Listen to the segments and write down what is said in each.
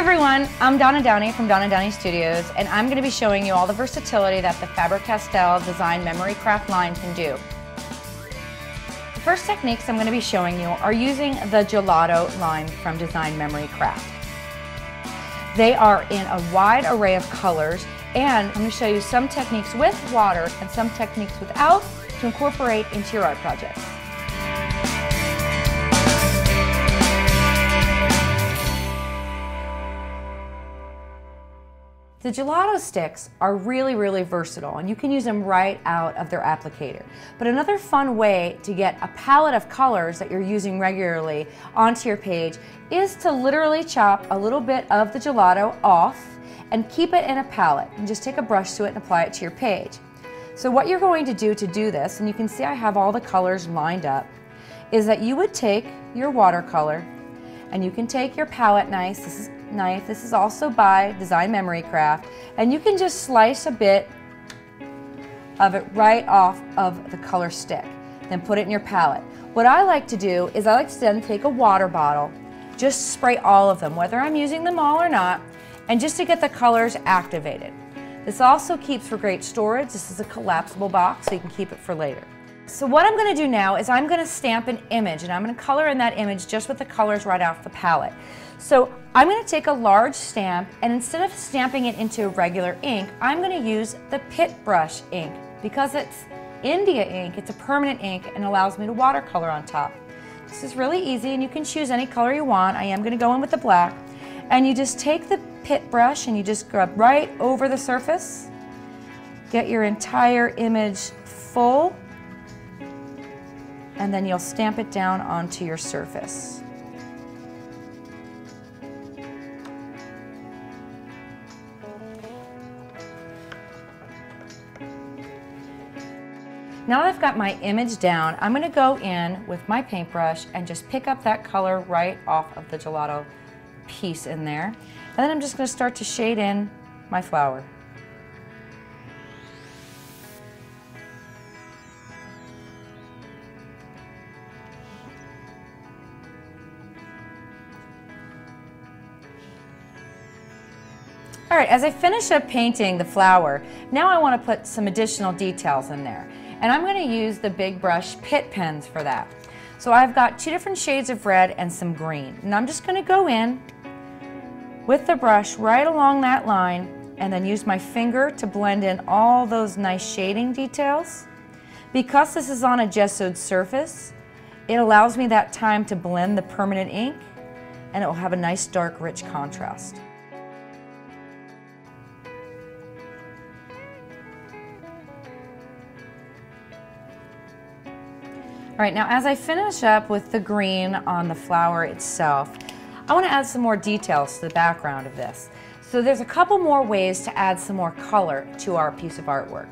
everyone, I'm Donna Downey from Donna Downey Studios, and I'm going to be showing you all the versatility that the Faber-Castell Design Memory Craft line can do. The first techniques I'm going to be showing you are using the Gelato line from Design Memory Craft. They are in a wide array of colors, and I'm going to show you some techniques with water and some techniques without to incorporate into your art projects. The gelato sticks are really versatile, and you can use them right out of their applicator. But another fun way to get a palette of colors that you're using regularly onto your page is to literally chop a little bit of the gelato off and keep it in a palette, and just take a brush to it and apply it to your page. So what you're going to do this, and you can see I have all the colors lined up, is that you would take your watercolor, and you can take your palette knife. This is also by Design Memory Craft, and you can just slice a bit of it right off of the color stick, then put it in your palette. What I like to do is I like to then take a water bottle, just spray all of them, whether I'm using them all or not, and just to get the colors activated. This also keeps for great storage. This is a collapsible box, so you can keep it for later. So what I'm going to do now is I'm going to stamp an image, and I'm going to color in that image just with the colors right off the palette. So I'm going to take a large stamp, and instead of stamping it into regular ink, I'm going to use the Pit Brush ink. Because it's India ink, it's a permanent ink and allows me to watercolor on top. This is really easy, and you can choose any color you want. I am going to go in with the black. And you just take the Pit Brush and you just grab right over the surface. Get your entire image full, and then you'll stamp it down onto your surface. Now that I've got my image down, I'm going to go in with my paintbrush and just pick up that color right off of the gelato piece in there. And then I'm just going to start to shade in my flower. All right, as I finish up painting the flower, now I want to put some additional details in there. And I'm going to use the Big Brush Pit Pens for that. So I've got 2 different shades of red and some green. And I'm just going to go in with the brush right along that line and then use my finger to blend in all those nice shading details. Because this is on a gessoed surface, it allows me that time to blend the permanent ink, and it will have a nice dark rich contrast. All right, now as I finish up with the green on the flower itself, I want to add some more details to the background of this. So there's a couple more ways to add some more color to our piece of artwork.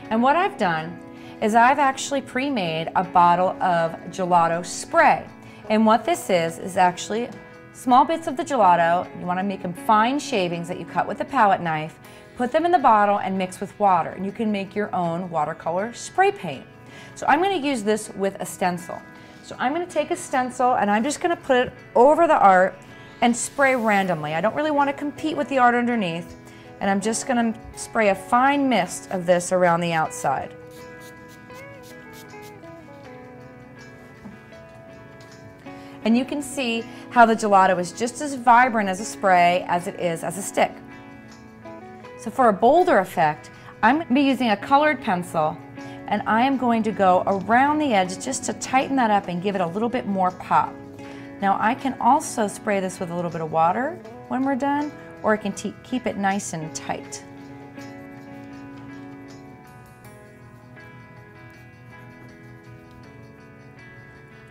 And what I've done is I've actually pre-made a bottle of gelato spray. And what this is actually small bits of the gelato. You want to make them fine shavings that you cut with a palette knife, put them in the bottle and mix with water. And you can make your own watercolor spray paint. So I'm going to use this with a stencil. So I'm going to take a stencil and I'm just going to put it over the art and spray randomly. I don't really want to compete with the art underneath, and I'm just going to spray a fine mist of this around the outside. And you can see how the gelato is just as vibrant as a spray as it is as a stick. So for a bolder effect, I'm going to be using a colored pencil, and I am going to go around the edge just to tighten that up and give it a little bit more pop. Now I can also spray this with a little bit of water when we're done, or I can keep it nice and tight.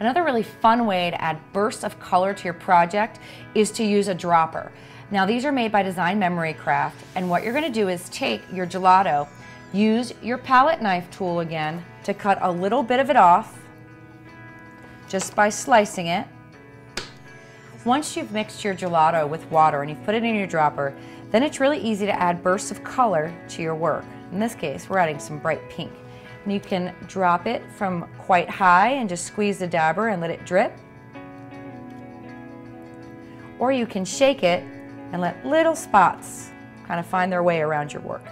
Another really fun way to add bursts of color to your project is to use a dropper. Now these are made by Design Memory Craft, and what you're going to do is take your gelato, use your palette knife tool again to cut a little bit of it off just by slicing it. Once you've mixed your gelato with water and you've put it in your dropper, then it's really easy to add bursts of color to your work. In this case, we're adding some bright pink. And you can drop it from quite high and just squeeze the dabber and let it drip. Or you can shake it and let little spots kind of find their way around your work.